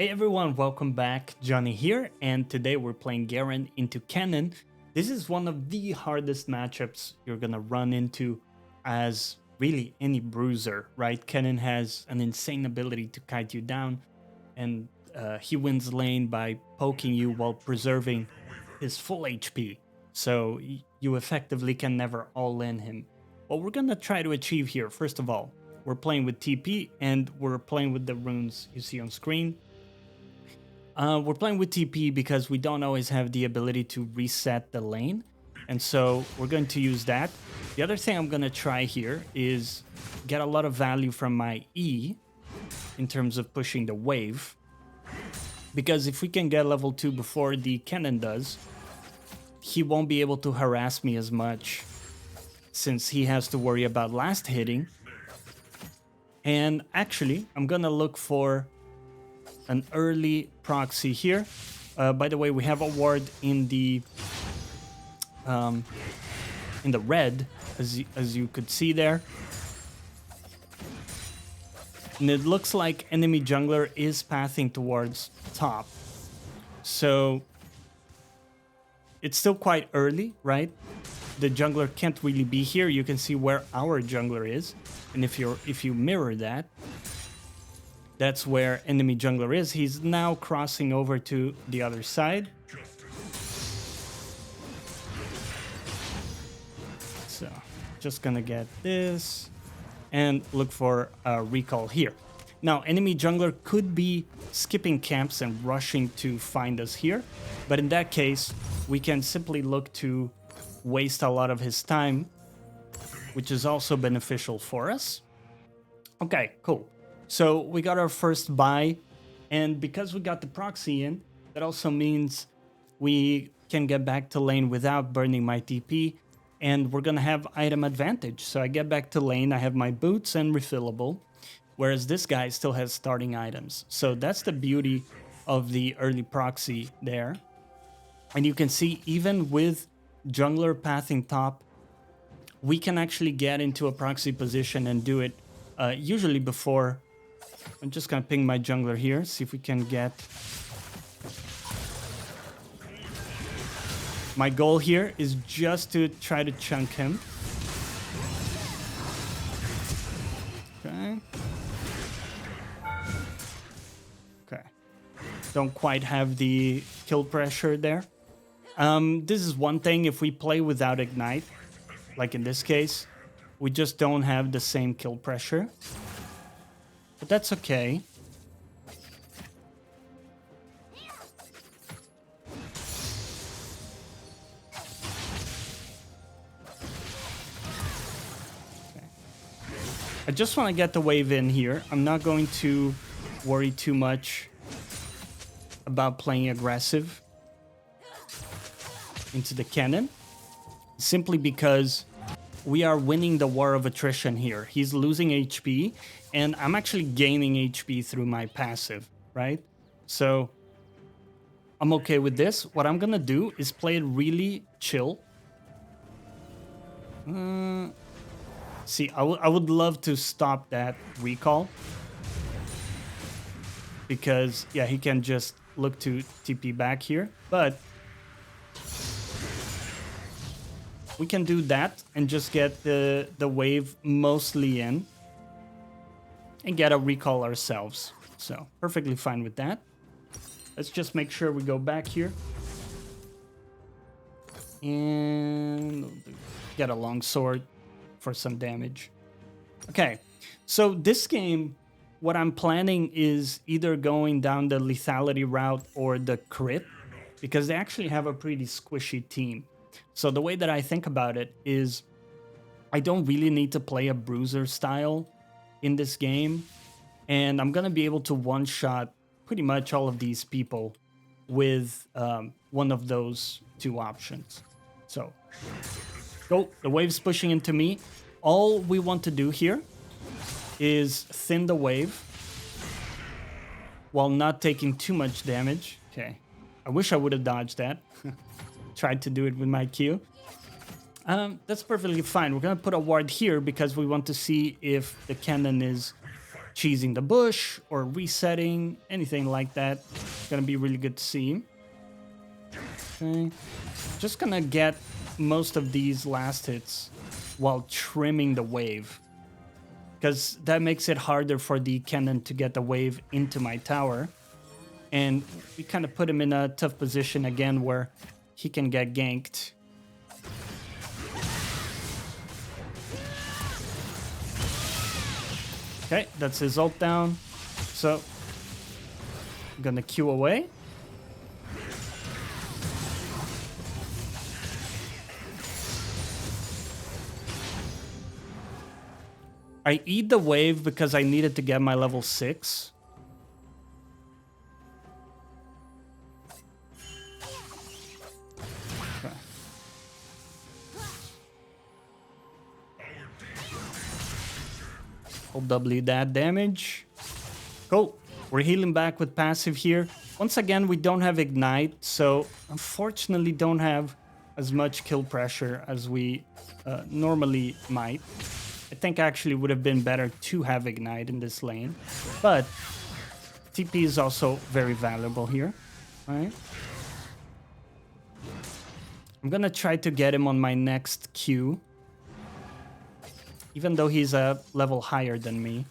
Hey everyone, welcome back. Johnny here, and today we're playing Garen into Kennen. This is one of the hardest matchups you're gonna run into as really any bruiser, right? Kennen has an insane ability to kite you down, and he wins lane by poking you while preserving his full HP. So you effectively can never all-in him. What we're gonna try to achieve here, first of all, we're playing with TP and we're playing with the runes you see on screen. We're playing with TP because we don't always have the ability to reset the lane, and so we're going to use that. The other thing I'm going to try here is get a lot of value from my E in terms of pushing the wave, because if we can get level 2 before the Kennen does, he won't be able to harass me as much since he has to worry about last hitting. And actually, I'm going to look for an early proxy here. By the way, we have a ward in the red, as you could see there, and it looks like enemy jungler is pathing towards top. So it's still quite early, right? The jungler can't really be here. You can see where our jungler is, and if you mirror that, that's where enemy jungler is. He's now crossing over to the other side. So just gonna get this and look for a recall here. Now, enemy jungler could be skipping camps and rushing to find us here, but in that case, we can simply look to waste a lot of his time, which is also beneficial for us. Okay, cool. So we got our first buy, and because we got the proxy in, that also means we can get back to lane without burning my TP, and we're gonna have item advantage. So I get back to lane, I have my boots and refillable, whereas this guy still has starting items. So that's the beauty of the early proxy there. And you can see even with jungler pathing top, we can actually get into a proxy position and do it usually before. I'm just gonna ping my jungler here, see if we can get... My goal here is just to try to chunk him. Okay. Okay. Don't quite have the kill pressure there. This is one thing, if we play without ignite, like in this case, we just don't have the same kill pressure. But that's okay. I just want to get the wave in here. I'm not going to worry too much about playing aggressive into the Kennen, simply because we are winning the war of attrition here. He's losing HP, and I'm actually gaining HP through my passive, right? So I'm okay with this. What I'm gonna do is play it really chill. See, I would love to stop that recall, because, yeah, he can just look to TP back here, but we can do that and just get the wave mostly in and get a recall ourselves. So perfectly fine with that. Let's just make sure we go back here and get a long sword for some damage. Okay, so this game, what I'm planning is either going down the lethality route or the crit, because they actually have a pretty squishy team. So the way that I think about it is I don't really need to play a bruiser style in this game, and I'm gonna be able to one-shot pretty much all of these people with one of those two options. So, go, the wave's pushing into me. All we want to do here is thin the wave while not taking too much damage. Okay, I wish I would have dodged that. Tried to do it with my Q. That's perfectly fine. We're gonna put a ward here because we want to see if the Kennen is cheesing the bush or resetting, anything like that. It's gonna be really good to see. Okay. Just gonna get most of these last hits while trimming the wave, because that makes it harder for the Kennen to get the wave into my tower. And we kind of put him in a tough position again where he can get ganked. Okay, that's his ult down. So, I'm gonna Q away. I eat the wave because I needed to get my level 6. Okay. I'll double that damage. Cool. We're healing back with passive here. Once again, we don't have Ignite, so unfortunately don't have as much kill pressure as we normally might. I think actually would have been better to have Ignite in this lane, but TP is also very valuable here, right? I'm gonna try to get him on my next Q, even though he's a level higher than me.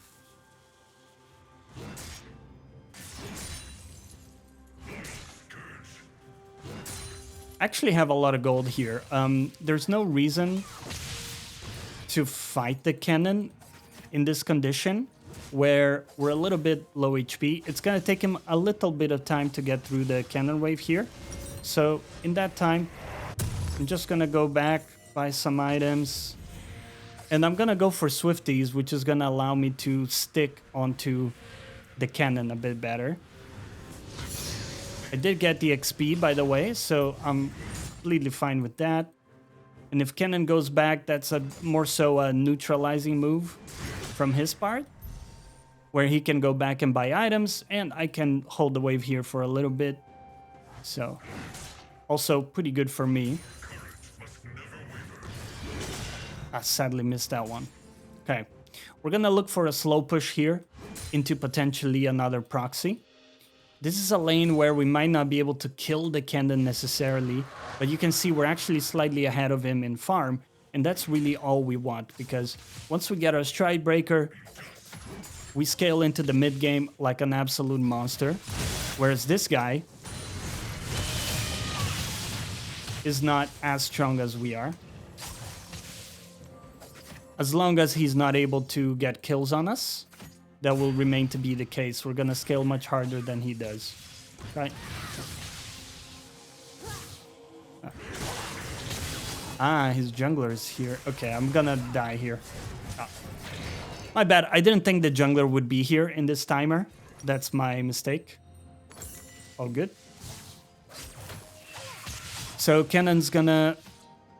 Actually have a lot of gold here. There's no reason to fight the Kennen in this condition where we're a little bit low HP. It's gonna take him a little bit of time to get through the Kennen wave here. So in that time, I'm just gonna go back, buy some items, and I'm gonna go for swifties, which is gonna allow me to stick onto the Kennen a bit better. I did get the XP, by the way, so I'm completely fine with that. And if Kennen goes back, that's a more so a neutralizing move from his part, where he can go back and buy items, and I can hold the wave here for a little bit. So, also pretty good for me. I sadly missed that one. Okay, we're gonna look for a slow push here into potentially another proxy. This is a lane where we might not be able to kill the Kennen necessarily, but you can see we're actually slightly ahead of him in farm, and that's really all we want, because once we get our stride breaker, we scale into the mid game like an absolute monster, whereas this guy is not as strong as we are. As long as he's not able to get kills on us, that will remain to be the case. We're gonna scale much harder than he does, right? Ah, his jungler is here. Okay, I'm gonna die here. Oh. My bad, I didn't think the jungler would be here in this timer. That's my mistake. All good. So Kennen's gonna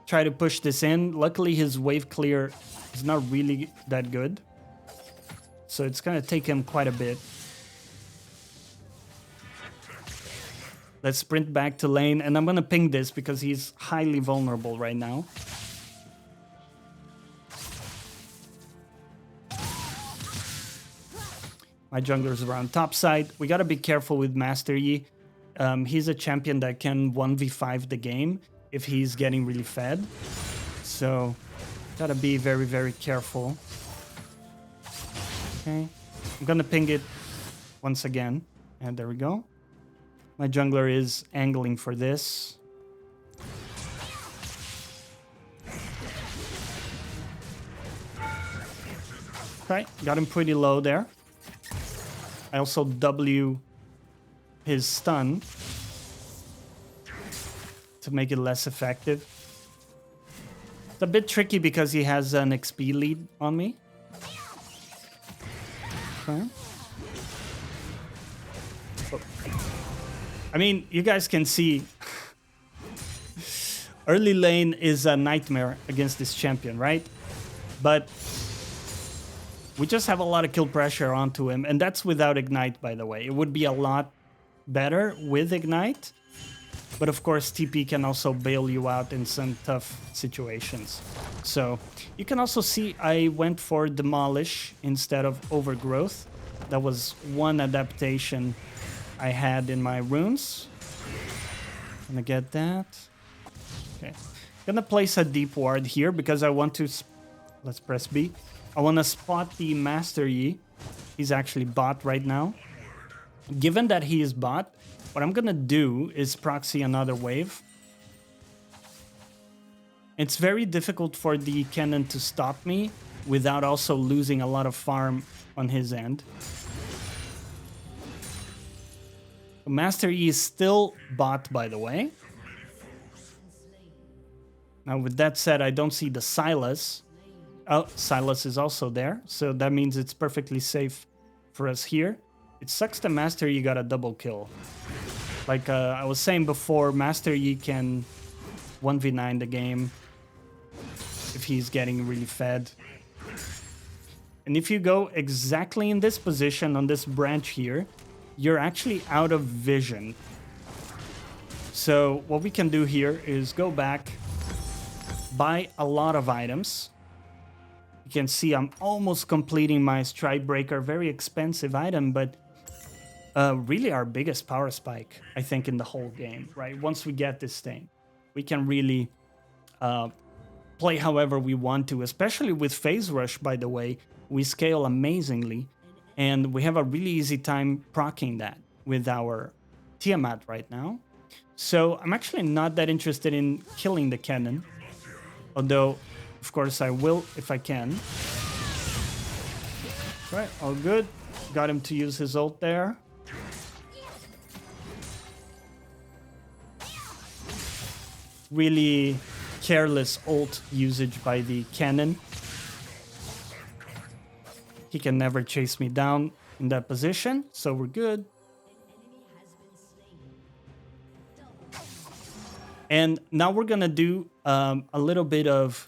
try to push this in. Luckily his wave clear is not really that good, so it's gonna take him quite a bit. Let's sprint back to lane, and I'm gonna ping this because he's highly vulnerable right now. My jungler's around top side. We gotta be careful with Master Yi. He's a champion that can 1v5 the game if he's getting really fed. So, gotta be very, very careful. Okay, I'm gonna ping it once again, and there we go. My jungler is angling for this. Okay, got him pretty low there. I also W his stun to make it less effective. It's a bit tricky because he has an XP lead on me. Okay. Oh. I mean, you guys can see early lane is a nightmare against this champion, right? But we just have a lot of kill pressure onto him, and that's without Ignite, by the way. It would be a lot better with Ignite, but of course TP can also bail you out in some tough situations. So you can also see I went for Demolish instead of Overgrowth. That was one adaptation I had in my runes. Gonna get that. Okay. Gonna place a deep ward here because I want to... Let's press B. I want to spot the Master Yi. He's actually bot right now. Given that he is bot, what I'm gonna do is proxy another wave. It's very difficult for the Kennen to stop me without also losing a lot of farm on his end. Master Yi is still bot, by the way. Now, with that said, I don't see the Sylas. Oh, Sylas is also there, so that means it's perfectly safe for us here. It sucks the Master Yi got a double kill. Like I was saying before, Master Yi can 1v9 the game if he's getting really fed. And if you go exactly in this position on this branch here, you're actually out of vision. So what we can do here is go back, buy a lot of items. You can see I'm almost completing my Stride Breaker, very expensive item, but really our biggest power spike, I think, in the whole game, right? Once we get this thing, we can really play however we want to, especially with Phase Rush, by the way. We scale amazingly, and we have a really easy time proccing that with our Tiamat right now. So I'm actually not that interested in killing the Kennen, although, of course, I will if I can. Right, all good. Got him to use his ult there. Really careless ult usage by the Kennen. He can never chase me down in that position, so we're good. And now we're gonna do a little bit of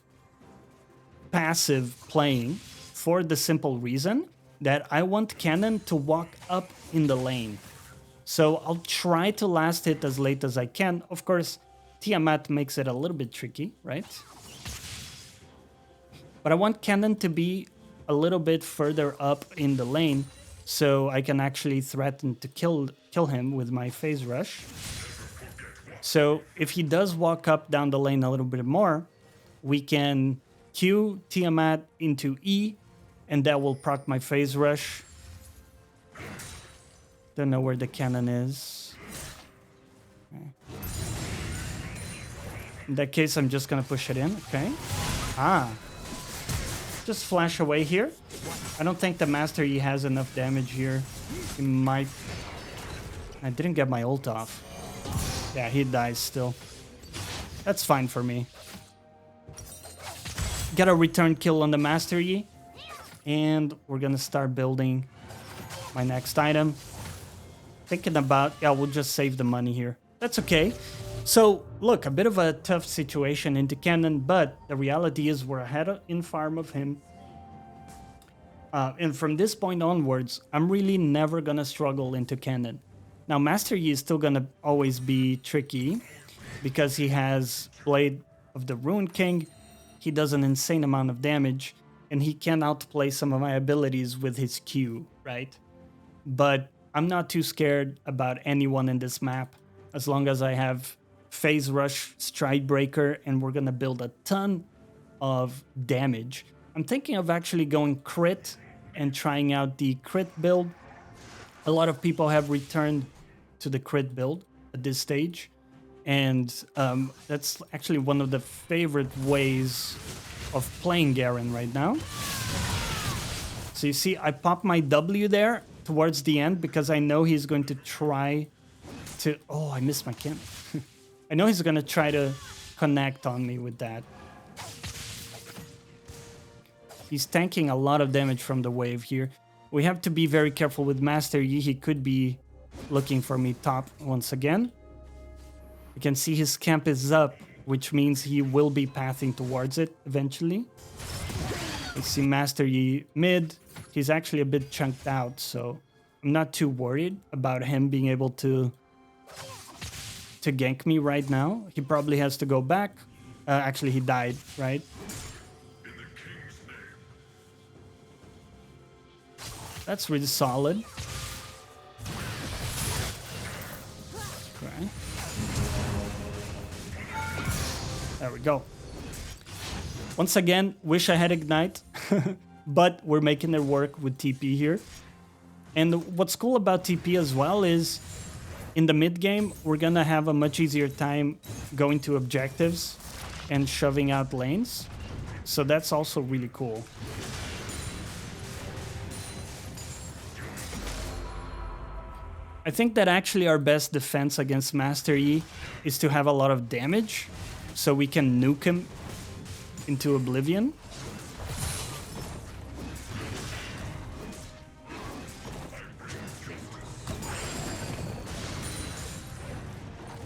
passive playing for the simple reason that I want Kennen to walk up in the lane. So I'll try to last hit as late as I can. Of course, Tiamat makes it a little bit tricky, right? But I want Kennen to be a little bit further up in the lane so I can actually threaten to kill him with my Phase Rush. So if he does walk up down the lane a little bit more, we can Q Tiamat into E, and that will proc my Phase Rush. Don't know where the Kennen is. Okay. In that case, I'm just gonna push it in, okay? Ah. Just flash away here. I don't think the Master Yi has enough damage here. He might... I didn't get my ult off. Yeah, he dies still. That's fine for me. Got a return kill on the Master Yi. And we're gonna start building my next item. Thinking about... Yeah, we'll just save the money here. That's okay. So, look, a bit of a tough situation into Kennen, but the reality is we're ahead in farm of him. And from this point onwards, I'm really never gonna struggle into Kennen. Now, Master Yi is still gonna always be tricky because he has Blade of the Rune King. He does an insane amount of damage, and he can outplay some of my abilities with his Q, right? But I'm not too scared about anyone in this map as long as I have Phase Rush, Stride Breaker, and we're gonna build a ton of damage. I'm thinking of actually going crit and trying out the crit build. A lot of people have returned to the crit build at this stage, and that's actually one of the favorite ways of playing Garen right now. So you see, I pop my W there towards the end because I know he's going to try to... Oh, I missed my cannon. I know he's gonna try to connect on me with that. He's tanking a lot of damage from the wave here. We have to be very careful with Master Yi. He could be looking for me top once again. You can see his camp is up, which means he will be pathing towards it eventually. You see Master Yi mid. He's actually a bit chunked out, so I'm not too worried about him being able to gank me right now. He probably has to go back. Actually, he died, right? That's really solid. Okay. There we go. Once again, wish I had Ignite, but we're making it work with TP here. And what's cool about TP as well is in the mid game, we're gonna have a much easier time going to objectives and shoving out lanes. So that's also really cool. I think that actually our best defense against Master Yi is to have a lot of damage so we can nuke him into oblivion.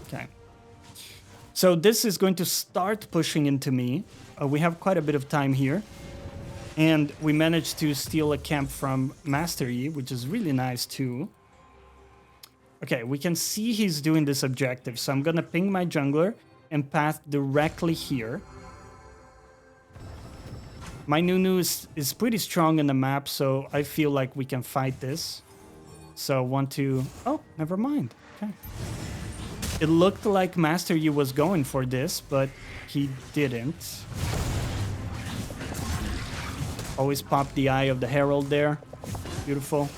Okay. So this is going to start pushing into me. We have quite a bit of time here. And we managed to steal a camp from Master Yi, which is really nice too. Okay, we can see he's doing this objective, so I'm gonna ping my jungler and path directly here. My Nunu is pretty strong in the map, so I feel like we can fight this. So I want to... Oh, never mind. Okay. It looked like Master Yi was going for this, but he didn't. Always pop the eye of the Herald there. Beautiful.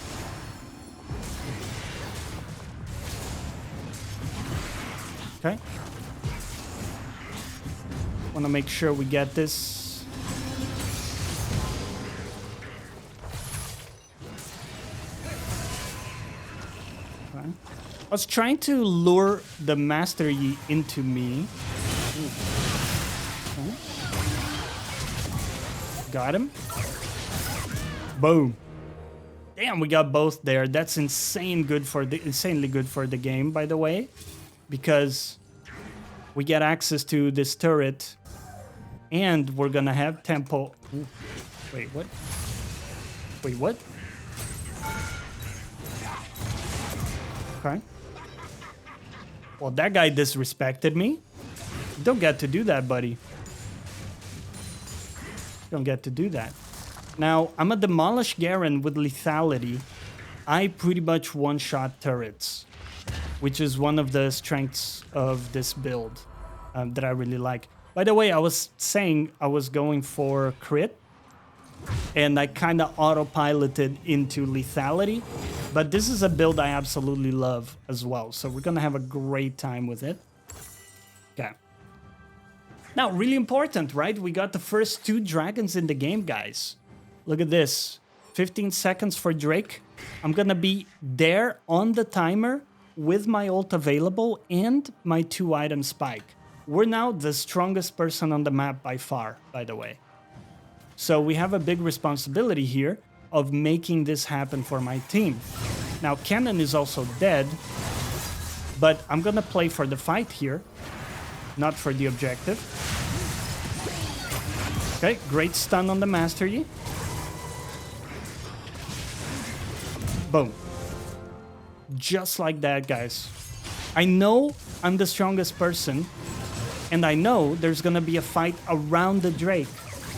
Okay. Want to make sure we get this. Okay. I was trying to lure the Master Yi into me. Okay. Got him. Boom. Damn, we got both there. That's insanely good for the game, by the way. Because we get access to this turret and we're gonna have tempo. Ooh. Wait, what? Wait, what? Okay. Well, that guy disrespected me. Don't get to do that, buddy. Don't get to do that. Now, I'm a Demolish Garen with lethality. I pretty much one-shot turrets, which is one of the strengths of this build that I really like. By the way, I was saying I was going for crit, and I kind of autopiloted into lethality, but this is a build I absolutely love as well, so we're gonna have a great time with it. Okay. Now, really important, right? We got the first 2 dragons in the game, guys. Look at this. 15 seconds for Drake. I'm gonna be there on the timer with my ult available and my 2-item spike. We're now the strongest person on the map by far, by the way. So we have a big responsibility here of making this happen for my team. Now, Kennen is also dead, but I'm gonna play for the fight here, not for the objective. Okay, great stun on the Master Yi. Boom. Just like that, guys. I know I'm the strongest person, and I know there's gonna be a fight around the Drake.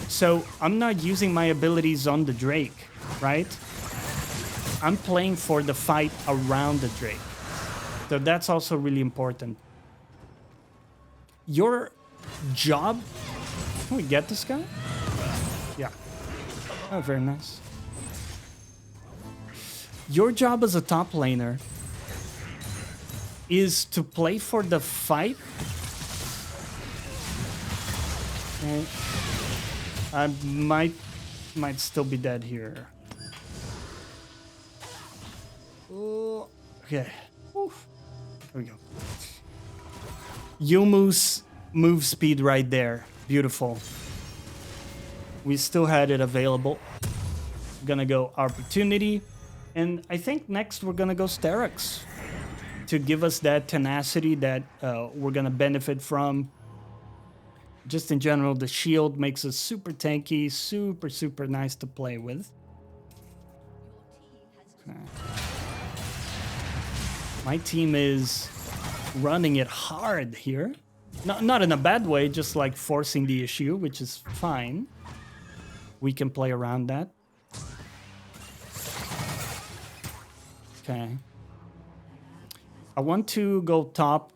So I'm not using my abilities on the Drake, right? I'm playing for the fight around the Drake. So that's also really important. Your job... Can we get this guy? Yeah. Oh, very nice. Your job as a top laner is to play for the fight. Okay. I might still be dead here. Oh, okay. Oof. There we go. Yumu's move speed right there. Beautiful. We still had it available. Gonna go Opportunity. And I think next we're gonna go Steraks to give us that tenacity that we're gonna benefit from. Just in general, the shield makes us super tanky, super nice to play with. Okay. My team is running it hard here. Not in a bad way, just like forcing the issue, which is fine. We can play around that. Okay. I want to go top.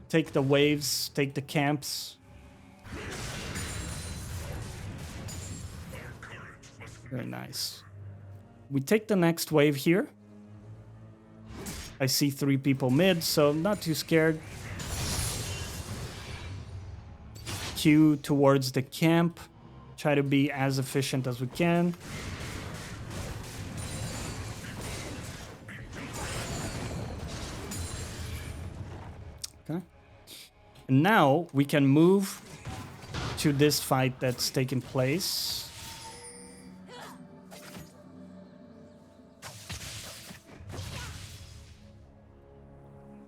Take the waves, take the camps. Very nice. We take the next wave here. I see 3 people mid, so I'm not too scared. Q towards the camp. Try to be as efficient as we can. Okay. And now we can move to this fight that's taking place.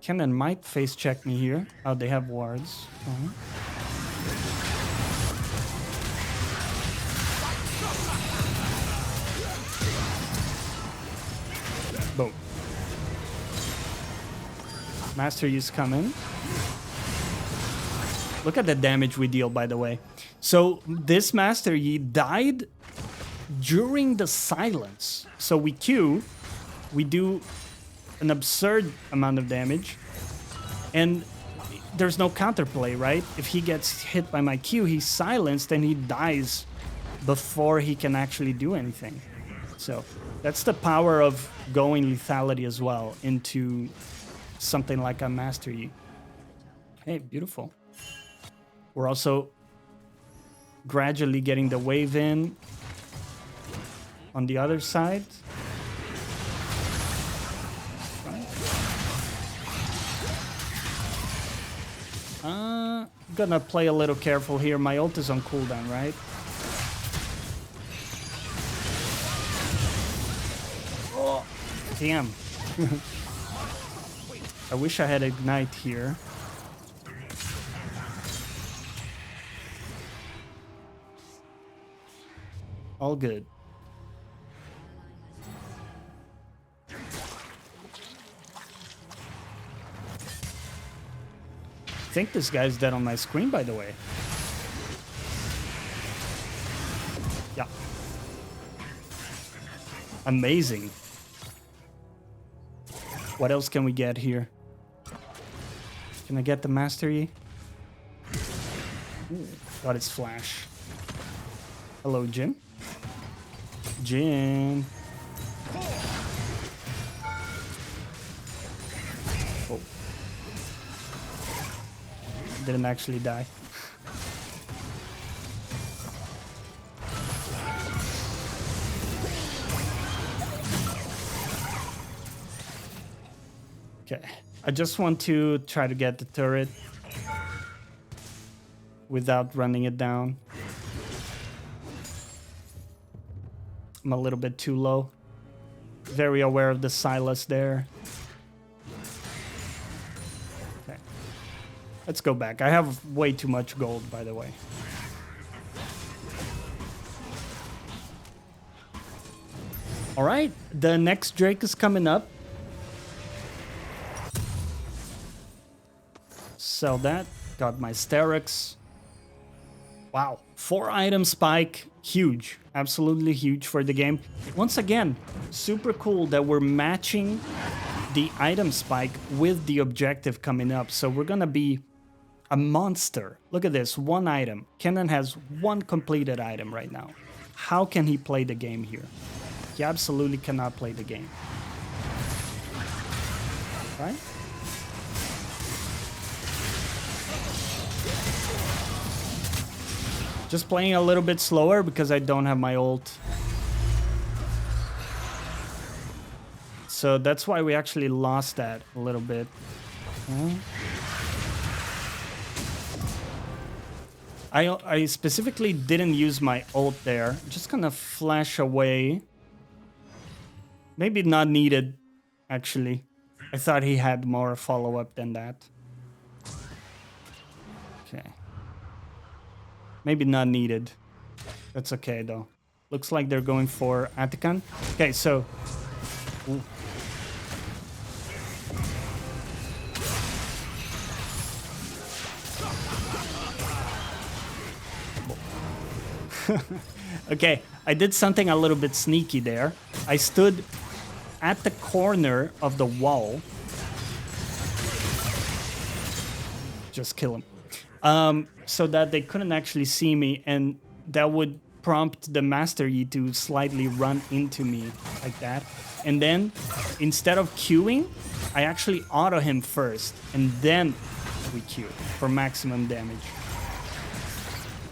Kennen might face check me here. Oh, they have wards. Boom. Master Yi's coming. Look at the damage we deal, by the way. So this Master Yi died during the silence. So we Q, we do an absurd amount of damage, and there's no counterplay, right? If he gets hit by my Q, he's silenced and he dies before he can actually do anything. So that's the power of going lethality as well into something like a Master Yi. Hey, beautiful. We're also gradually getting the wave in on the other side. Gonna play a little careful here. My ult is on cooldown, right? Oh, damn. I wish I had Ignite here. All good. I think this guy's dead on my screen, by the way. Yeah. Amazing. What else can we get here? Can I get the Master Yi? Ooh, got his flash. Hello, Jin. Jin. Oh. Didn't actually die. Okay. I just want to try to get the turret without running it down. I'm a little bit too low. Very aware of the Silas there. Okay. Let's go back. I have way too much gold, by the way. All right. The next Drake is coming up. Sell that. Got my steraks. Wow. 4 item spike. Huge. Absolutely huge for the game. Once again, super cool that we're matching the item spike with the objective coming up. So we're gonna be a monster. Look at this. 1 item. Kennen has 1 completed item right now. How can he play the game here? He absolutely cannot play the game. Right? Just playing a little bit slower because I don't have my ult. So that's why we actually lost that a little bit. I specifically didn't use my ult there. I'm just gonna flash away. Maybe not needed, actually. I thought he had more follow-up than that. Okay. Maybe not needed. That's okay, though. Looks like they're going for Atakan. Okay, so... Ooh. Okay, I did something a little bit sneaky there. I stood at the corner of the wall. Just kill him. So that they couldn't actually see me, and that would prompt the Master Yi to slightly run into me like that. And then, instead of queuing, I actually auto him first, and then we queue for maximum damage.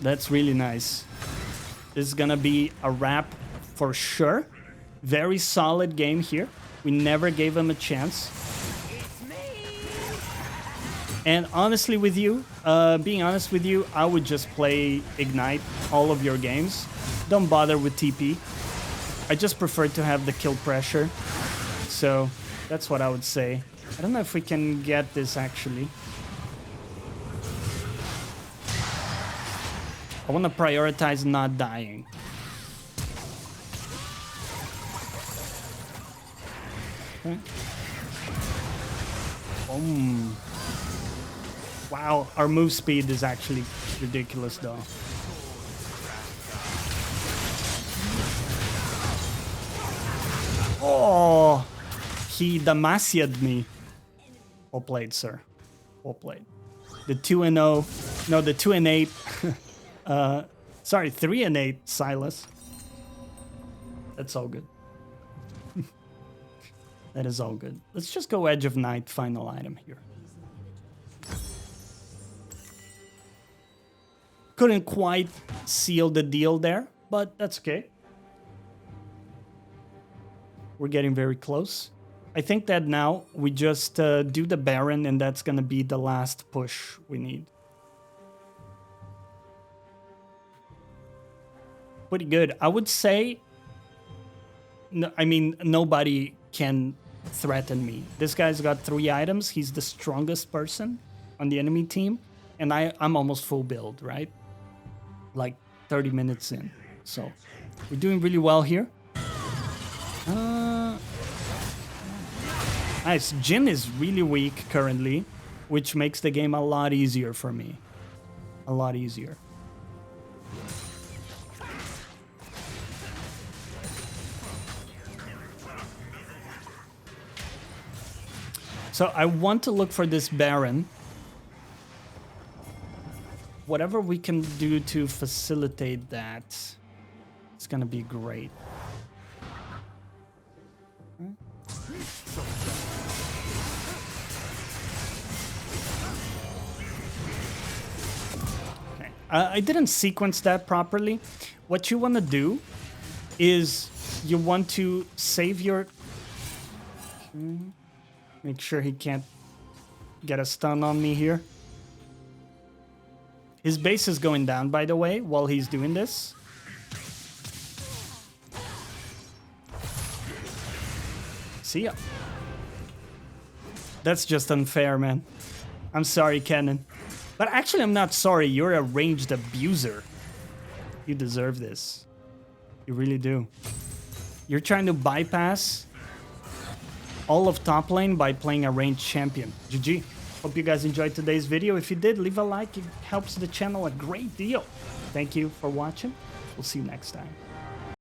That's really nice. This is gonna be a wrap for sure. Very solid game here. We never gave him a chance. And honestly with you, being honest with you, I would just play Ignite all of your games. Don't bother with TP. I just prefer to have the kill pressure. So that's what I would say. I don't know if we can get this actually. I want to prioritize not dying. Okay. Boom. Wow, our move speed is actually ridiculous though. Oh, he damasiaed me. Well played, sir. Well played. The 2-0, no, the 2-8. Sorry, 3-8, Silas. That's all good. That is all good. Let's just go Edge of Night, final item here. Couldn't quite seal the deal there, but that's okay. We're getting very close. I think that now we just do the Baron, and that's gonna be the last push we need. Pretty good. I would say, no, I mean, nobody can threaten me. This guy's got 3 items. He's the strongest person on the enemy team, and I'm almost full build, right? Like 30 minutes in. So we're doing really well here. Nice. Jin is really weak currently, which makes the game a lot easier for me. A lot easier. So I want to look for this Baron. Whatever we can do to facilitate that, it's gonna be great. Okay. I didn't sequence that properly. What you want to do is you want to save your... Make sure he can't get a stun on me here. His base is going down, by the way, while he's doing this. See ya. That's just unfair, man. I'm sorry, Kennen. But actually, I'm not sorry. You're a ranged abuser. You deserve this. You really do. You're trying to bypass all of top lane by playing a ranged champion. GG. Hope you guys enjoyed today's video. If you did, leave a like. It helps the channel a great deal. Thank you for watching. We'll see you next time.